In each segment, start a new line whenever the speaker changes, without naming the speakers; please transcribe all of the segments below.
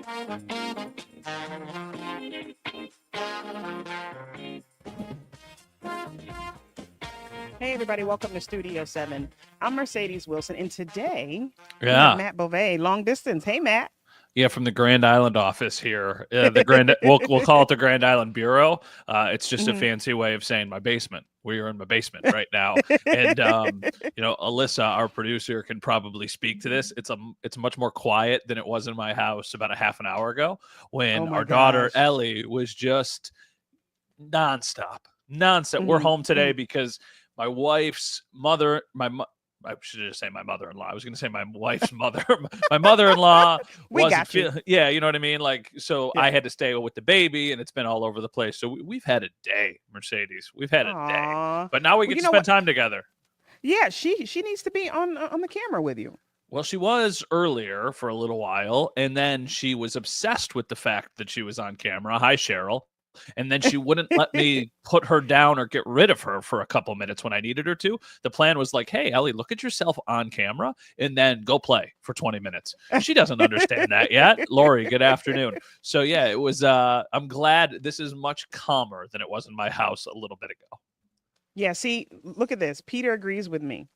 Hey, everybody, welcome to Studio 7. I'm Mercedes Wilson, and today we have
Yeah.
Matt Beauvais, long distance. Hey, Matt.
Yeah, from the Grand Island office here. The Grand we'll call it the Grand Island Bureau. It's just a
Mhm.
fancy way of saying my basement. We are in my basement right now. And Alyssa, our producer, can probably speak to this. It's much more quiet than it was in my house about a half an hour ago
Oh
when
my
our daughter
gosh.
Ellie was just nonstop. Nonstop. We're
Mhm,
home today
mhm.
because my wife's mother, I should just say my mother-in-law. I was going to say my wife's mother. My mother-in-law
We
wasn't
got you.
feeling. Yeah, you know what I mean. Like, so
Yeah.
I had to stay with the baby, and it's been all over the place. So we've had a day, Mercedes. We've had a day,
Aw.
but now we
Well,
get
you
to
know
spend
what?
time together.
Yeah, she needs to be on the camera with you.
Well, she was earlier for a little while, and then she was obsessed with the fact that she was on camera. Hi, Cheryl. And then she wouldn't let me put her down or get rid of her for a couple minutes when I needed her to. The plan was like, hey, Ellie, look at yourself on camera and then go play for 20 minutes. She doesn't understand that yet. Lori, good afternoon. So, yeah, it was, I'm glad this is much calmer than it was in my house a little bit ago.
Yeah, see, look at this. Peter agrees with me.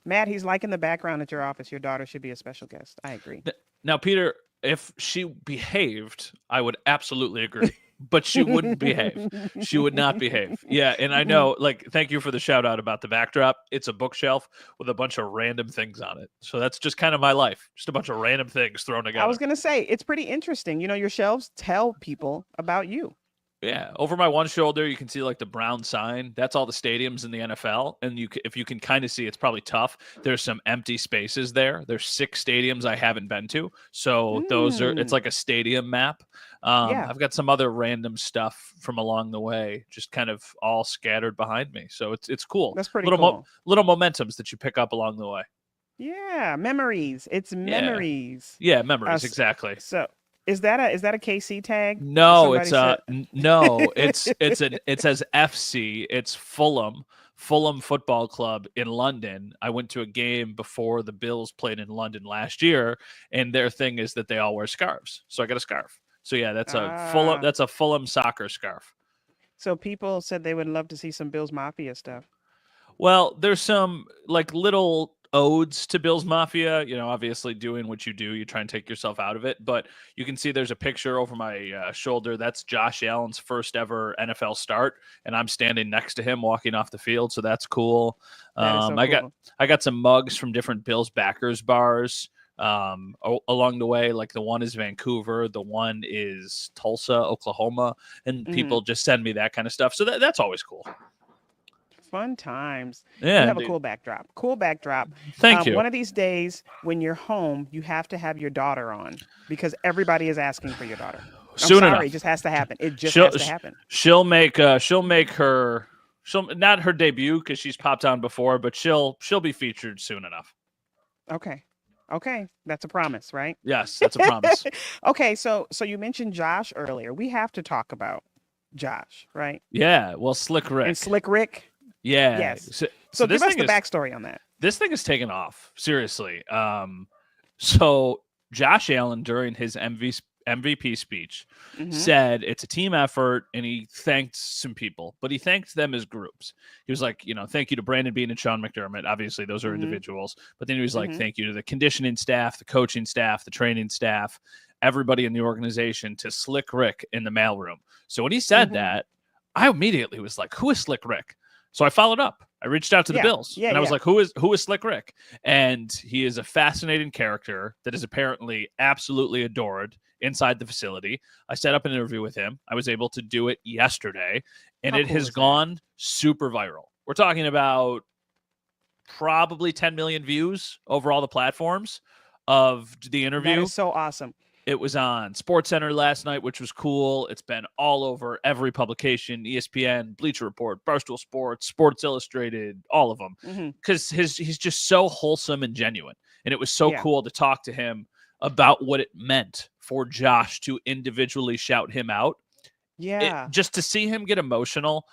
Matt, he's like in the background at your office. Your daughter should be a special guest. I agree.
Now, Peter, if she behaved, I would absolutely agree. But she wouldn't behave. She would not behave. Yeah, and I know, like, thank you for the shout out about the backdrop. It's a bookshelf with a bunch of random things on it. So that's just kind of my life. Just a bunch of random things thrown
I was
together.
going to say, it's pretty interesting. You know, your shelves tell people about you.
Yeah, over my one shoulder, you can see like the brown sign. That's all the stadiums in the NFL, and if you can kind of see, it's probably tough. There's some empty spaces there. There's 6 stadiums I haven't been to, so those are. It's
Mm,
like a stadium map.
yeah,
I've got some other random stuff from along the way, just kind of all scattered behind me. So it's cool.
that's pretty cool.
Little momentums that you pick up along the way.
Yeah, memories. It's
Yeah,
memories.
yeah,
Uh,
memories
s-
exactly.
so is that a KC tag?
No,
Somebody said.
no, it says FC. It's Fulham Football Club in London. I went to a game before the Bills played in London last year, and their thing is that they all wear scarves. So I got a scarf. So yeah,
Ah,
that's a Fulham soccer scarf.
so people said they would love to see some Bills Mafia stuff.
Well, there's some like little odes to Bill's Mafia, obviously doing what you do, you try and take yourself out of it. But you can see there's a picture over my shoulder. That's Josh Allen's first ever NFL start, and I'm standing next to him walking off the field. So that's cool.
That is so
I got
cool.
some mugs from different Bills backers bars along the way. Like the one is Vancouver, the one is Tulsa, Oklahoma, and
Hmm.
people just send me that kind of stuff. So that's always cool.
Fun times. You
Yeah,
have a
indeed.
cool backdrop. Cool backdrop.
Thank you.
One of these days, when you're home, you have to have your daughter on because everybody is asking for your daughter. I'm
Soon
sorry, it
enough.
just has to happen. It just
She'll
has to happen.
she'll make her she'll not her debut because she's popped on before, but she'll be featured soon enough.
Okay. Okay. That's a promise, right?
Yes, that's a promise.
Okay, so you mentioned Josh earlier. We have to talk about Josh, right?
Yeah, well, Slick
And
Rick.
Slick Rick.
Yeah.
Yes.
So
So give us the backstory on that.
this thing is taken off seriously. So Josh Allen during his MVP speech
Hmm.
said it's a team effort, and he thanked some people, but he thanked them as groups. He was like, thank you to Brandon Bean and Sean McDermott. Obviously, those are
Hmm.
individuals, but then he was like,
Hmm.
thank you to the conditioning staff, the coaching staff, the training staff, everybody in the organization, to Slick Rick in the mailroom. So when he said
Hmm.
that, I immediately was like, who is Slick Rick? So I followed up. I reached out to the
Yeah.
Bills,
Yeah.
and I was
Yeah.
like, who is Slick Rick? And he is a fascinating character that is apparently absolutely adored inside the facility. I set up an interview with him. I was able to do it yesterday, and
How
it
cool
has
is that?
gone super viral. We're talking about probably 10 million views over all the platforms of the
That
interview.
is so awesome.
It was on SportsCenter last night, which was cool. It's been all over every publication: ESPN, Bleacher Report, Barstool Sports, Sports Illustrated, all of them.
Hmm.
Because he's just so wholesome and genuine, and it was so
Yeah.
cool to talk to him about what it meant for Josh to individually shout him out.
Yeah.
Just to see him get emotional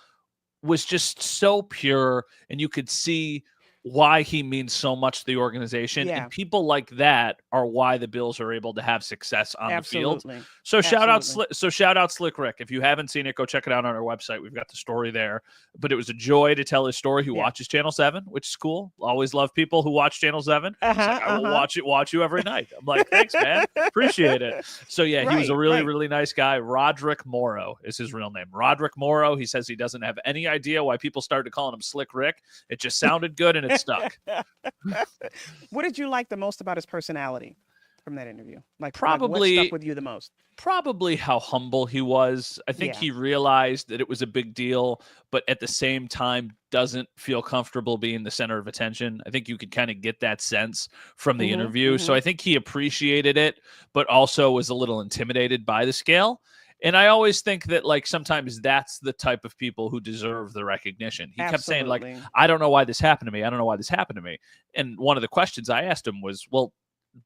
was just so pure, and you could see why he means so much to the organization.
Yeah.
And people like that are why the Bills are able to have success on the field.
Absolutely.
So shout out
Absolutely.
Slick Rick. If you haven't seen it, go check it out on our website. We've got the story there. But it was a joy to tell his story. He
Yeah.
watches Channel 7, which is cool. Always love people who watch Channel 7. He's like, I will watch you every night. I'm like, thanks, man. Appreciate it. So yeah, he was a really, really nice guy. Roderick Morrow is his real name. Roderick Morrow. He says he doesn't have any idea why people started calling him Slick Rick. It just sounded good and it stuck.
What did you like the most about his personality from that interview? Like
probably
what stuck with you the most?
Probably how humble he was. I think he realized that it was a big deal, but at the same time doesn't feel comfortable being the center of attention. I think you could kind of get that sense from the interview. So I think he appreciated it, but also was a little intimidated by the scale. And I always think that, like, sometimes that's the type of people who deserve the recognition. He kept saying, like, I don't know why this happened to me. I don't know why this happened to me. And one of the questions I asked him was, well,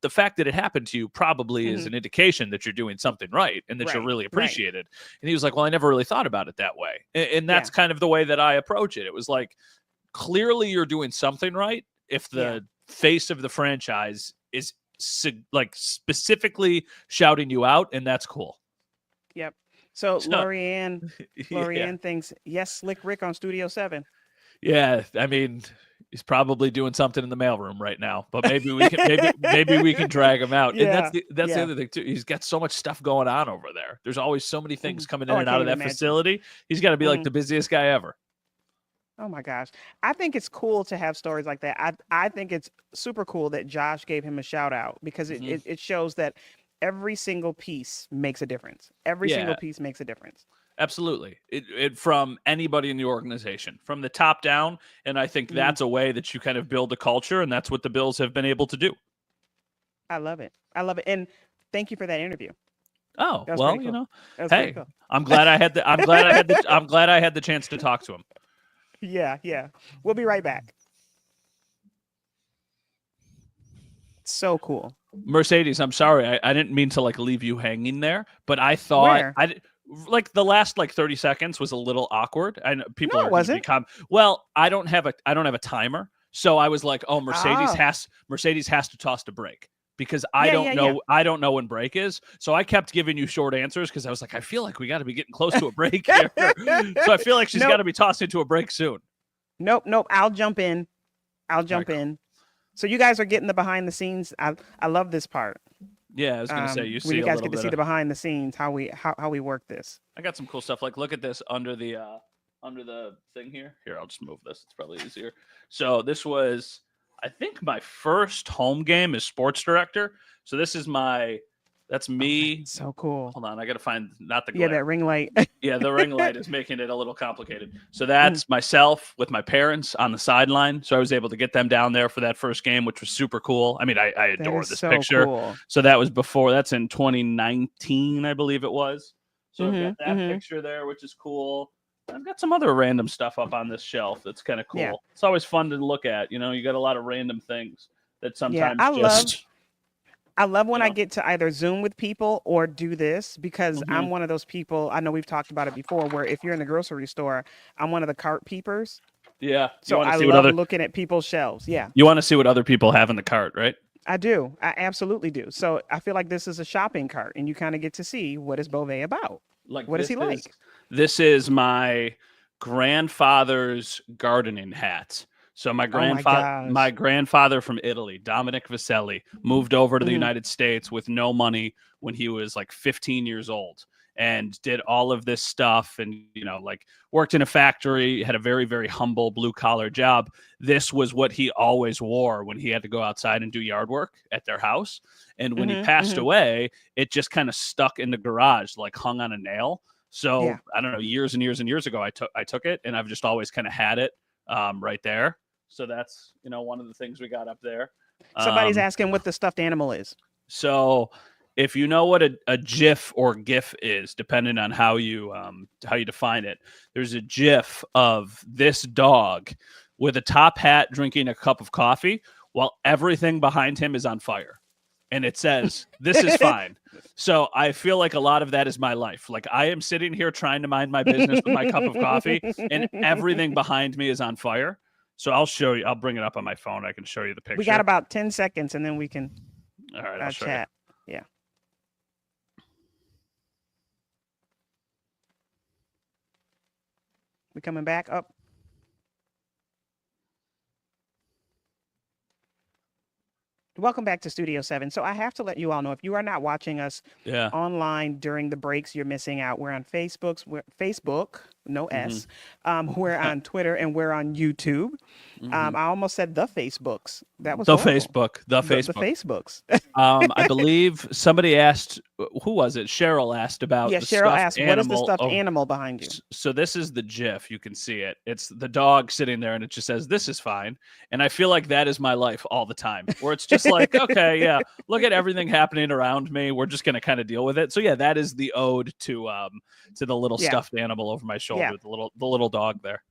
the fact that it happened to you probably is an indication that you're doing something right and that you're really appreciated. And he was like, well, I never really thought about it that way. And that's kind of the way that I approach it. It was like, clearly you're doing something right if the face of the franchise is like specifically shouting you out, and that's cool.
Yep. So Lorianne thinks, yes, Slick Rick on Studio 7.
Yeah, I mean, he's probably doing something in the mailroom right now, but maybe we can maybe we can drag him out. And that's the other thing too. He's got so much stuff going on over there. There's always so many things coming in and out of that facility. He's got to be like the busiest guy ever.
Oh my gosh. I think it's cool to have stories like that. I think it's super cool that Josh gave him a shout out because it shows that every single piece makes a difference. Every single piece makes a difference.
Absolutely. It from anybody in the organization, from the top down. And I think that's a way that you kind of build a culture, and that's what the Bills have been able to do.
I love it. And thank you for that interview.
Oh, well, cool. You know,
hey,
cool. I'm glad I had the chance to talk to him.
Yeah. We'll be right back. So cool.
Mercedes, I'm sorry. I didn't mean to like leave you hanging there, but I thought like the last 30 seconds was a little awkward. I know people are
wasn't.
Well, I don't have a timer. So I was like, oh, Mercedes has to toss the break because I don't know when break is. So I kept giving you short answers because I was like, I feel like we got to be getting close to a break here. So I feel like she's got to be tossed into a break soon.
Nope. I'll jump in. in. So you guys are getting the behind the scenes. I love this part.
Yeah, I was gonna say you see
when you guys
a
get to see the behind the scenes, how we work this.
I got some cool stuff. Like, look at this under the thing here. Here, I'll just move this. It's probably easier. So this was, I think, my first home game as sports director. So this is that's me.
So cool.
Hold on, I gotta find not the glare.
Yeah, that ring light.
Yeah, the ring light is making it a little complicated. So that's myself with my parents on the sideline. So I was able to get them down there for that first game, which was super cool. I mean, I adore this picture.
Cool.
So that was that's in 2019, I believe it was. So I've got that picture there, which is cool. I've got some other random stuff up on this shelf that's kind of cool. Yeah. It's always fun to look at. You know, you got a lot of random things that sometimes
I love when I get to either Zoom with people or do this because I'm one of those people. I know we've talked about it before where if you're in the grocery store, I'm one of the cart peepers.
Yeah.
So I love looking at people's shelves. Yeah.
You want to see what other people have in the cart, right?
I do. I absolutely do. So I feel like this is a shopping cart and you kind of get to see what is Beauvais about. Like, what is he like?
This is my grandfather's gardening hat. So my grandfather from Italy, Dominic Vaselli, moved over to the United States with no money when he was like 15 years old and did all of this stuff and, worked in a factory, had a very, very humble blue collar job. This was what he always wore when he had to go outside and do yard work at their house. And when he passed away, it just kind of stuck in the garage, like hung on a nail. So I don't know, years and years and years ago, I took it and I've just always kind of had it right there. So that's, one of the things we got up there.
Somebody's asking what the stuffed animal is.
So if you know what a GIF or GIF is, depending on how you define it, there's a GIF of this dog with a top hat drinking a cup of coffee while everything behind him is on fire. And it says, this is fine. So I feel like a lot of that is my life. Like I am sitting here trying to mind my business with my cup of coffee and everything behind me is on fire. So I'll show you. I'll bring it up on my phone. I can show you the picture.
We got about 10 seconds, and then we can
All right, I'll show
chat. Yeah. We coming back up? Welcome back to Studio 7. So I have to let you all know, if you are not watching us online during the breaks, you're missing out. We're on Facebook, no S. We're on Twitter, and we're on YouTube. I almost said the Facebooks. That was
the
horrible.
Facebook. The Facebooks. I believe somebody asked, who was it? Cheryl asked about the
Cheryl asked,
animal.
what is the stuffed animal behind you?
So this is the GIF. You can see it. It's the dog sitting there, and it just says, "This is fine." And I feel like that is my life all the time, where it's just like, okay, yeah, look at everything happening around me. We're just gonna kind of deal with it. So yeah, that is the ode to the little stuffed animal over my shoulder, the little dog there.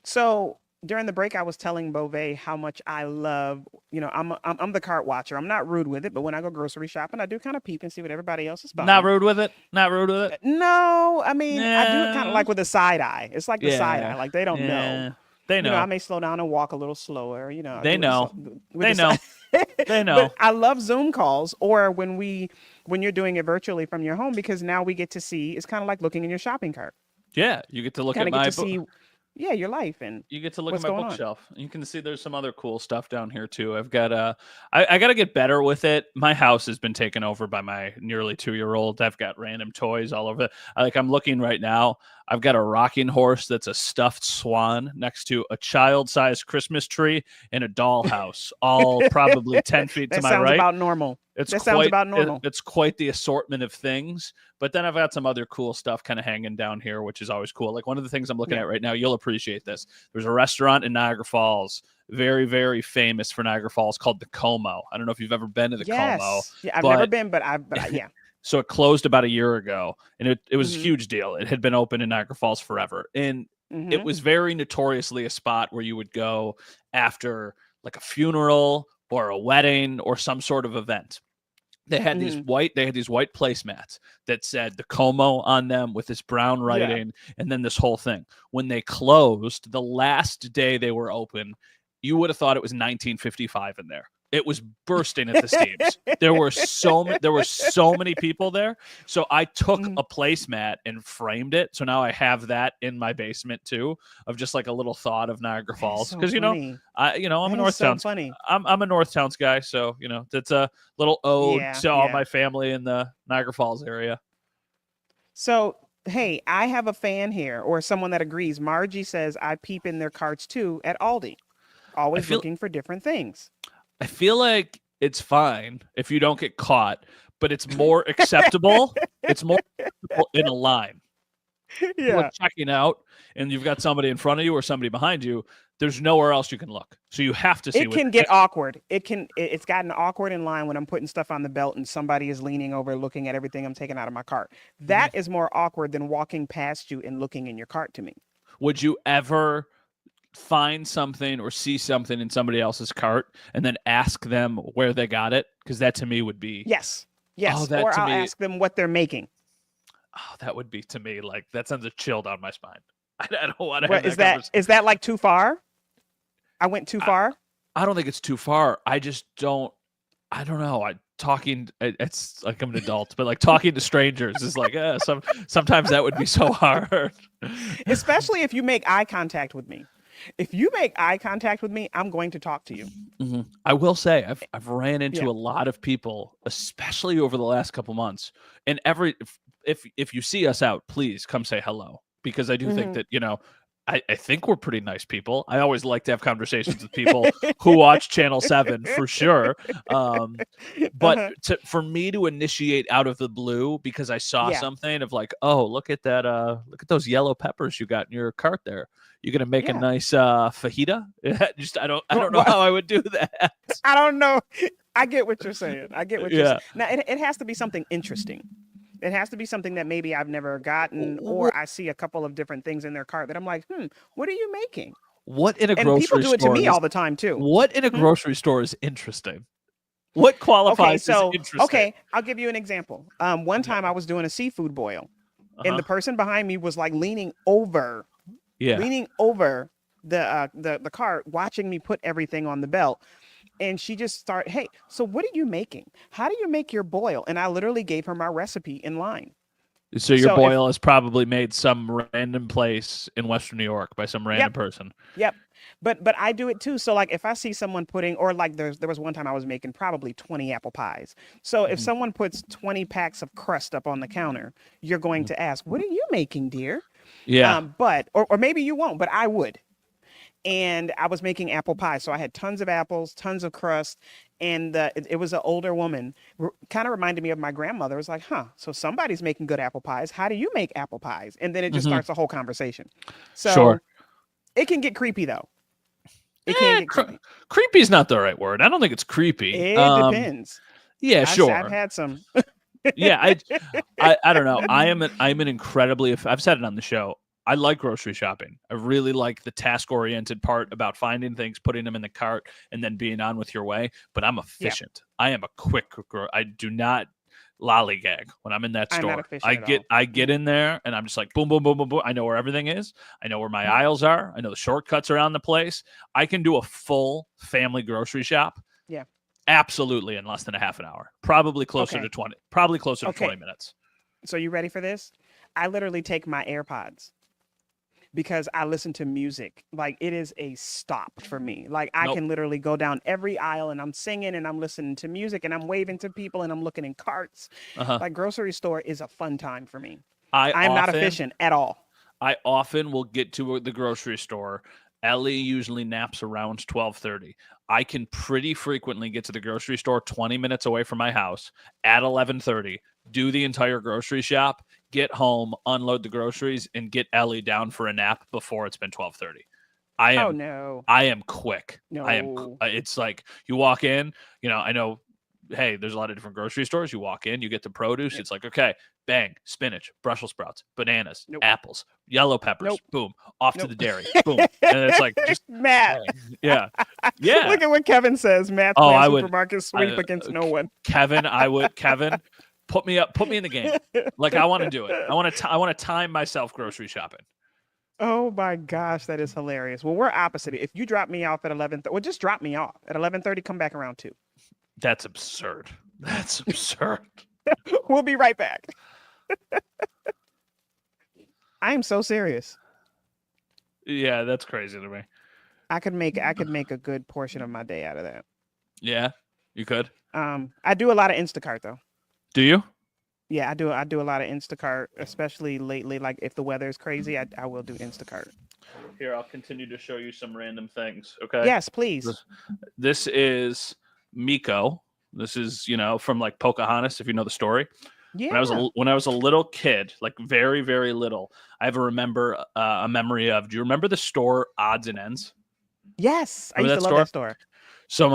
So during the break, I was telling Beauvais how much I love, I'm the cart watcher. I'm not rude with it, but when I go grocery shopping, I do kind of peep and see what everybody else is buying.
Not rude with it?
No, I mean, I do it kind of like with a side eye. It's like the side eye. Like, they don't know.
They know.
I may slow down and walk a little slower,
They know. They know. They know.
But I love Zoom calls, or when you're doing it virtually from your home, because now we get to see, it's kind of like looking in your shopping cart.
Yeah, you get to look at my book.
Yeah, your life, and
you get to look at my bookshelf. You can see there's some other cool stuff down here too. I've got I got to get better with it. My house has been taken over by my nearly 2-year-old. I've got random toys all over. I'm looking right now. I've got a rocking horse that's a stuffed swan next to a child-sized Christmas tree and a dollhouse, all probably 10 feet to my right.
That sounds about normal. Sounds about normal.
It's quite the assortment of things. But then I've got some other cool stuff kind of hanging down here, which is always cool. Like one of the things I'm looking at right now, you'll appreciate this. There's a restaurant in Niagara Falls, very, very famous for Niagara Falls, called the Como. I don't know if you've ever been to the Como.
Yeah, I've never been, but yeah.
So it closed about a year ago, and it was a huge deal. It had been open in Niagara Falls forever. And it was very notoriously a spot where you would go after like a funeral or a wedding or some sort of event. They had these white placemats that said the Como on them with this brown writing, and then this whole thing. When they closed, the last day they were open, you would have thought it was 1955 in there. It was bursting at the seams. There were so many people there. So I took a placemat and framed it. So now I have that in my basement too, of just like a little thought of Niagara Falls. Because I'm a Northtowns. I'm a Northtowns guy, so that's a little ode to all my family in the Niagara Falls area.
So hey, I have a fan here, or someone that agrees. Margie says I peep in their carts too at Aldi, always looking for different things.
I feel like it's fine if you don't get caught, but it's more acceptable. It's more acceptable in a line. You're checking out, and you've got somebody in front of you or somebody behind you. There's nowhere else you can look, so you have to see.
It can get awkward. It's gotten awkward in line when I'm putting stuff on the belt and somebody is leaning over, looking at everything I'm taking out of my cart. That is more awkward than walking past you and looking in your cart to me.
Would you ever find something or see something in somebody else's cart and then ask them where they got it? Because that to me would be
yes. Or I'll ask them what they're making.
Oh, that would be, to me, like, that sends a chill down my spine. I don't want to have
is that like too far? I went too far?
I don't think it's too far. I just don't. I don't know. It's like I'm an adult, but like talking to strangers is like sometimes that would be so hard.
Especially if you make eye contact with me. If you make eye contact with me, I'm going to talk to you.
I will say I've ran into a lot of people, especially over the last couple months. And if you see us out, please come say hello, because I do think that I think we're pretty nice people. I always like to have conversations with people who watch Channel 7 for sure. But for me to initiate out of the blue because I saw something of like, oh, look at that, look at those yellow peppers you got in your cart there. You're gonna make a nice fajita? I don't know how I would do that.
I don't know. I get what you're saying. Now it has to be something interesting. It has to be something that maybe I've never gotten, or I see a couple of different things in their cart that I'm like, what are you making?
What in a grocery store?
And people do it to me all the time too.
What in a grocery store is interesting? What qualifies as interesting?
Okay, I'll give you an example. One time I was doing a seafood boil, and the person behind me was like leaning over the cart, watching me put everything on the belt. And she just started, hey, so what are you making? How do you make your boil? And I literally gave her my recipe in line.
So your
So if
boil is probably made some random place in Western New York by some random
Yep,
person.
yep. But I do it too. So like if I see someone putting, or like there was one time I was making probably 20 apple pies. So if
Mhm,
someone puts 20 packs of crust up on the counter, you're going
mhm.
to ask, what are you making, dear?
Yeah.
But or maybe you won't, but I would. And I was making apple pie. So I had tons of apples, tons of crust, and it was an older woman. Kind of reminded me of my grandmother. It was like, huh, so somebody's making good apple pies. How do you make apple pies? And then it just
Hmm.
starts a whole conversation.
Sure.
So it can get creepy though. It can
Eh,
get creepy.
creepy is not the right word. I don't think it's creepy.
It depends.
Yeah,
I've
sure.
had some.
Yeah, I don't know. I'm an incredibly. I've said it on the show. I like grocery shopping. I really like the task oriented part about finding things, putting them in the cart, and then being on with your way. But I'm
Yeah,
efficient. I am a quick. I do not lollygag when I'm in that
I'm not
store.
efficient at all.
I get
Mm.
in there and I'm just like boom boom boom boom boom. I know where everything is. I know where my aisles are. I know the shortcuts around the place. I can do a full family grocery shop
Yeah.
absolutely in less than a half an hour. Probably closer to
Okay.
20. Probably closer to
Okay.
20 minutes.
So you ready for this? I literally take my AirPods because I listen to music. Like it is a stop for me. Like I
Nope.
can literally go down every aisle and I'm singing and I'm listening to music and I'm waving to people and I'm looking in carts.
Uh-huh.
Like grocery store is a fun time for me.
I
I am not
often
efficient at all.
I often will get to the grocery store. Ellie usually naps around 12:30. I can pretty frequently get to the grocery store 20 minutes away from my house at 11:30, do the entire grocery shop, get home, unload the groceries and get Ellie down for a nap before it's been 12:30. I
Oh
am
no.
I am quick.
No.
It's like you walk in, I know, hey, there's a lot of different grocery stores. You walk in, you get the produce.
Yep.
It's like, okay, bang, spinach, Brussels sprouts, bananas,
Nope.
apples, yellow peppers,
Nope.
boom, off to
Nope.
the dairy, boom. And it's like, just
Matt.
bang. Yeah. Yeah.
Look at what Kevin says. Matt's
Oh,
playing
I would,
supermarket sweep against no one.
Kevin, put me in the game. Like, I want to do it. I want to time myself grocery shopping.
Oh my gosh, that is hilarious. Well, we're opposite. If you drop me off at 11, well, just drop me off at 11:30. Come back around 2.
That's absurd. That's absurd.
We'll be right back. I am so serious.
Yeah, that's crazy to me.
I could make a good portion of my day out of that.
Yeah, you could.
I do a lot of Instacart though.
Do you?
Yeah, I do. I do a lot of Instacart, especially lately. Like if the weather is crazy, I will do Instacart.
Here, I'll continue to show you some random things. Okay.
Yes, please.
This is Miko. This is, from like Pocahontas, if you know the story.
Yeah.
When I was a little kid, like very, very little, I have a memory of. Do you remember the store Odds and Ends?
Yes, I
Remember
used
that
to love
store?
that store.
So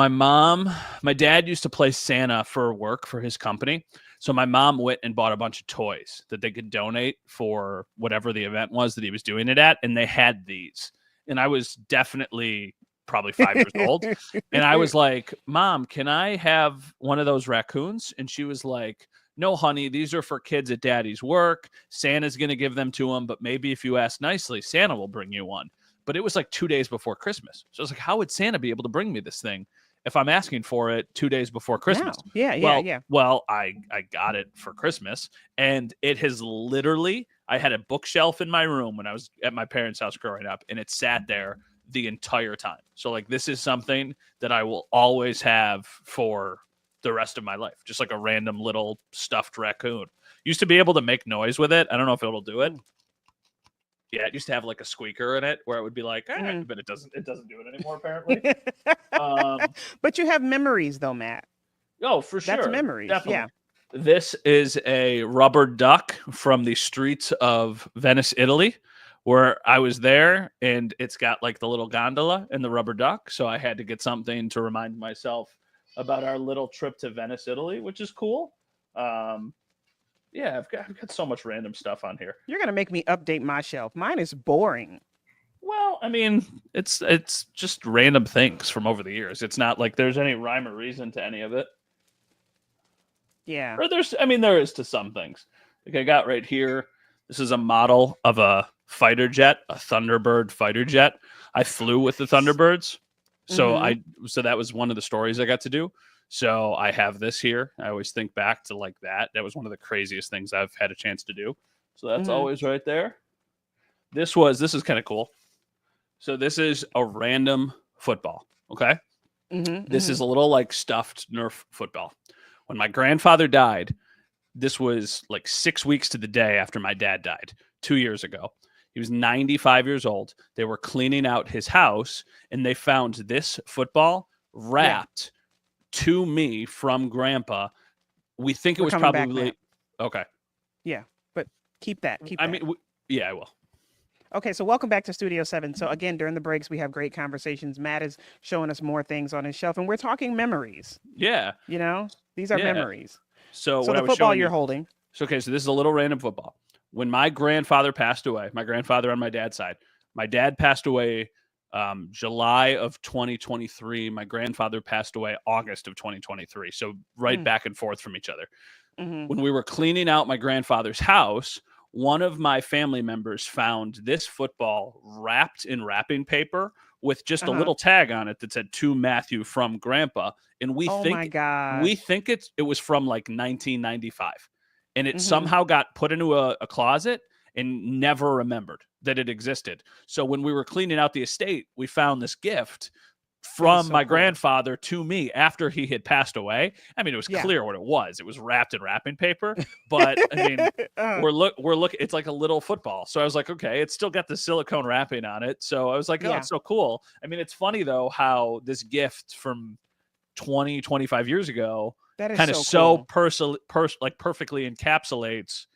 my dad used to play Santa for work for his company. So my mom went and bought a bunch of toys that they could donate for whatever the event was that he was doing it at. And they had these. And I was definitely probably 5 years old. And I was like, Mom, can I have one of those raccoons? And she was like, no, honey, these are for kids at daddy's work. Santa's going to give them to them. But maybe if you ask nicely, Santa will bring you one. But it was like 2 days before Christmas. So I was like, how would Santa be able to bring me this thing if I'm asking for it 2 days before Christmas?
No. Yeah,
well,
yeah.
well, I got it for Christmas, and it has literally. I had a bookshelf in my room when I was at my parents' house growing up, and it sat there the entire time. So like, this is something that I will always have for the rest of my life. Just like a random little stuffed raccoon. Used to be able to make noise with it. I don't know if it'll do it. Yeah, it used to have like a squeaker in it where it would be like, but it doesn't do it anymore apparently.
But you have memories though, Matt.
Oh, for sure.
That's memories.
Definitely.
Yeah.
This is a rubber duck from the streets of Venice, Italy, where I was there, and it's got like the little gondola and the rubber duck. So I had to get something to remind myself about our little trip to Venice, Italy, which is cool. Yeah, I've got so much random stuff on here.
You're gonna make me update my shelf. Mine is boring.
Well, I mean, it's just random things from over the years. It's not like there's any rhyme or reason to any of it.
Yeah.
Or there is to some things. Like I got right here. This is a model of a fighter jet, a Thunderbird fighter jet. I flew with the Thunderbirds. So
Mm-hmm.
so that was one of the stories I got to do. So I have this here. I always think back to like that. That was one of the craziest things I've had a chance to do. So that's
Mm-hmm.
always right there. This is kind of cool. So this is a random football. Okay.
Mm-hmm.
This
Mm-hmm.
is a little like stuffed Nerf football. When my grandfather died, this was like 6 weeks to the day after my dad died 2 years ago. He was 95 years old. They were cleaning out his house and they found this football
Yeah.
wrapped to me from grandpa. We think it
We're
was
coming back, Matt.
probably okay.
Yeah. But keep that. Keep
I
that.
mean, yeah, I will.
Okay, so welcome back to Studio 7. So again, during the breaks, we have great conversations. Matt is showing us more things on his shelf, and we're talking memories.
Yeah,
You know, these are
yeah.
memories.
So
So
what I
the
was
football
showing
you're
you.
holding.
So okay, so this is a little random football. When my grandfather passed away, my grandfather on my dad's side, my dad passed away July of 2023. My grandfather passed away August of 2023. So right
Mm,
back and forth from each other.
mm-hmm.
When we were cleaning out my grandfather's house, one of my family members found this football wrapped in wrapping paper with just a
Uh-huh.
little tag on it that said to Matthew from grandpa. And we
Oh my
think
gosh.
it was from like 1995. And it
Mm-hmm.
somehow got put into a closet and never remembered that it existed. So when we were cleaning out the estate, we found this gift
That is
from
so
my
cool.
grandfather to me after he had passed away. I mean, it was
Yeah.
clear what it was. It was wrapped in wrapping paper, but I mean,
uh,
we're looking. It's like a little football. So I was like, okay, it's still got the silicone wrapping on it. So I was like, oh,
yeah.
it's so cool. I mean, it's funny though how this gift from 25 years ago
That is
kind of
so cool.
like perfectly encapsulates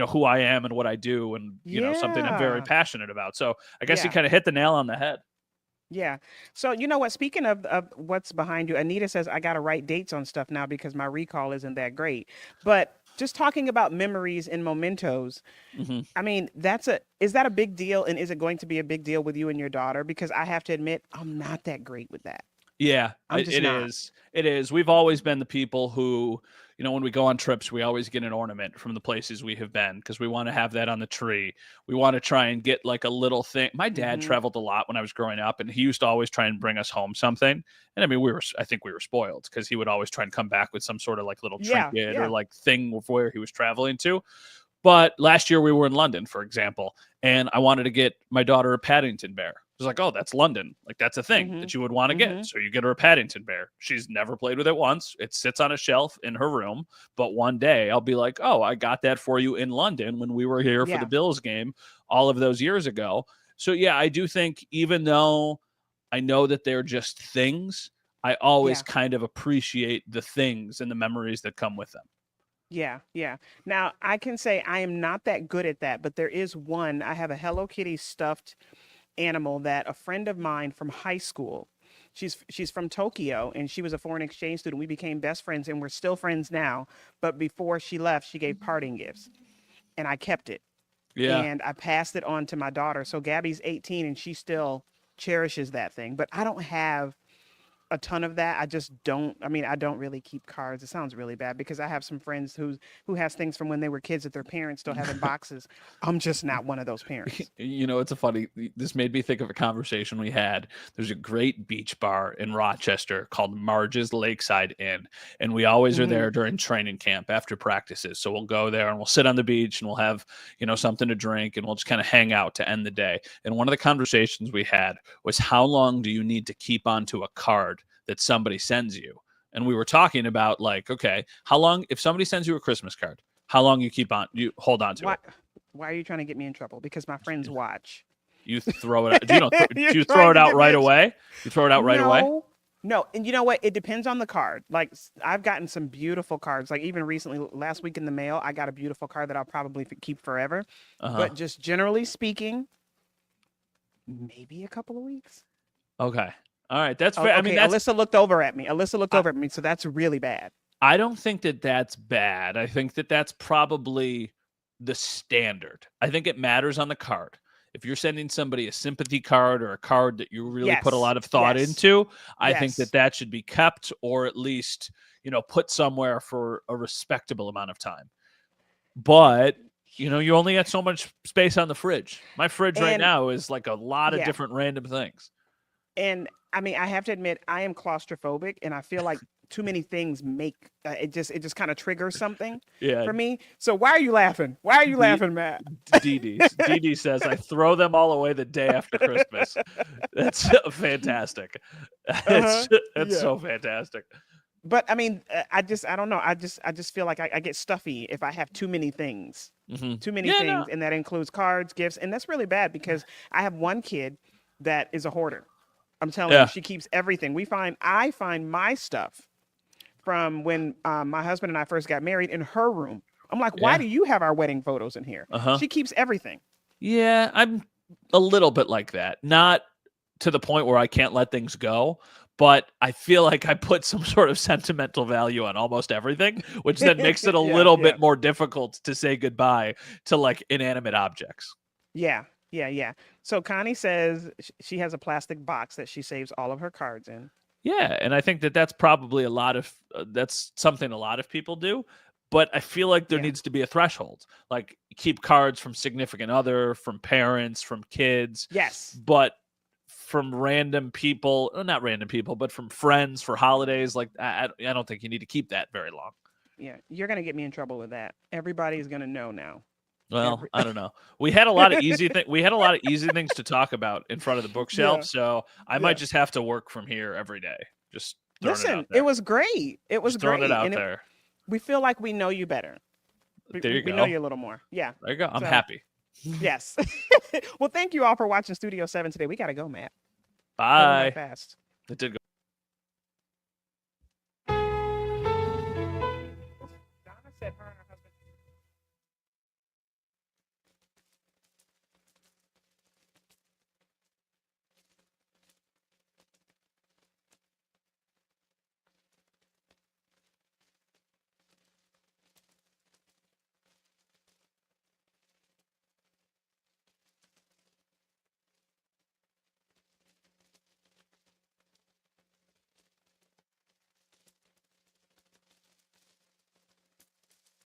who I am and what I do and something I'm very
Yeah.
passionate about. So I guess you
Yeah.
kind of hit the nail on the head.
Yeah. So you know what? Speaking of what's behind you, Anita says I gotta write dates on stuff now because my recall isn't that great. But just talking about memories and mementos,
Hmm.
I mean, is that a big deal? And is it going to be a big deal with you and your daughter? Because I have to admit, I'm not that great with that.
Yeah,
I'm just
it
not.
is. It is. We've always been the people who, when we go on trips, we always get an ornament from the places we have been because we want to have that on the tree. We want to try and get like a little thing. My dad
Hmm.
traveled a lot when I was growing up, and he used to always try and bring us home something. And I mean, I think we were spoiled because he would always try and come back with some sort of like little
Yeah.
trinket or
Yeah.
like thing of where he was traveling to. But last year we were in London, for example, and I wanted to get my daughter a Paddington bear. It was like, oh, that's London. Like that's a thing
Hmm.
that you would want to get.
Hmm.
So you get her a Paddington bear. She's never played with it once. It sits on a shelf in her room. But one day I'll be like, oh, I got that for you in London when we were here for the
Yeah.
Bills game all of those years ago. So yeah, I do think even though I know that they're just things, I always
Yeah.
kind of appreciate the things and the memories that come with them.
Yeah, yeah. Now, I can say I am not that good at that, but there is one. I have a Hello Kitty stuffed animal that a friend of mine from high school. She's from Tokyo and she was a foreign exchange student. We became best friends and we're still friends now. But before she left, she gave parting gifts and I kept it
Yeah.
and I passed it on to my daughter. So Gabby's 18 and she still cherishes that thing. But I don't have a ton of that. I just don't. I mean, I don't really keep cards. It sounds really bad because I have some friends who has things from when they were kids that their parents still have in boxes. I'm just not one of those parents.
It's a funny. This made me think of a conversation we had. There's a great beach bar in Rochester called Marge's Lakeside Inn, and we always are
Hmm.
there during training camp after practices. So we'll go there and we'll sit on the beach and we'll have something to drink and we'll just kind of hang out to end the day. And one of the conversations we had was how long do you need to keep onto a card that somebody sends you? And we were talking about like, okay, how long if somebody sends you a Christmas card, how long you hold on to
Why?
it?
Why are you trying to get me in trouble? Because my friends watch.
You throw it out. Do
You're
you throw
trying
it
to
out
get me
right
in.
away? You throw it out right away?
No, no. And you know what? It depends on the card. Like I've gotten some beautiful cards. Like even recently, last week in the mail, I got a beautiful card that I'll probably keep forever.
Uh-huh.
But just generally speaking, maybe a couple of weeks.
Okay. All right. That's
Oh,
fair. I mean,
okay,
that's
Alyssa looked over at me. Alyssa looked
I,
over at me, so that's really bad.
I don't think that that's bad. I think that that's probably the standard. I think it matters on the card. If you're sending somebody a sympathy card or a card that you really put a
Yes,
lot of thought
yes,
into, I think that
yes.
that should be kept or at least, put somewhere for a respectable amount of time. But You know, you only got so much space on the fridge. My fridge right
And
now is like a lot of
yeah,
different random things.
and I mean, I have to admit, I am claustrophobic, and I feel like too many things make it just kind of triggers something
Yeah.
for me. So why are you laughing? Why are you
D-
laughing, Matt?
Dee says, I throw them all away the day after Christmas. That's fantastic.
Uh-huh.
It's
Yeah.
so fantastic.
But I mean, I don't know. I just feel like I get stuffy if I have too many things. Too many
Yeah, no.
things, and that includes cards, gifts, and that's really bad because I have one kid that is a hoarder. I'm telling you,
Yeah.
she keeps everything. I find my stuff from when my husband and I first got married in her room. I'm like, why
Yeah.
do you have our wedding photos in here?
Uh-huh.
She keeps everything.
Yeah, I'm a little bit like that. Not to the point where I can't let things go, but I feel like I put some sort of sentimental value on almost everything, which then makes it a
Yeah,
little
yeah,
bit more difficult to say goodbye to like inanimate objects.
yeah, yeah. So Connie says she has a plastic box that she saves all of her cards in.
Yeah, and I think that that's probably a lot of that's something a lot of people do, but I feel like there
Yeah.
needs to be a threshold. Like keep cards from significant other, from parents, from kids,
Yes.
but from random people, not random people, but from friends for holidays, like I don't think you need to keep that very long.
Yeah. You're gonna get me in trouble with that. Everybody's gonna know now.
Well,
Every
I don't know. We had a lot of we had a lot of easy things to talk about in front of the bookshelf,
Yeah.
so I might
Yeah.
just have to work from here every day. Just throwing it out
Listen, it
there.
was great. It was
Just throwing it
great.
out
And
there.
we feel like we know you better. We,
There
we
you
we know
go.
you a little more. Yeah.
There you go. I'm
So,
happy.
yes. Well, thank you all for watching Studio 7 today. We got to go, Matt. That went by
Bye.
fast.
It did go.
Donna said her and her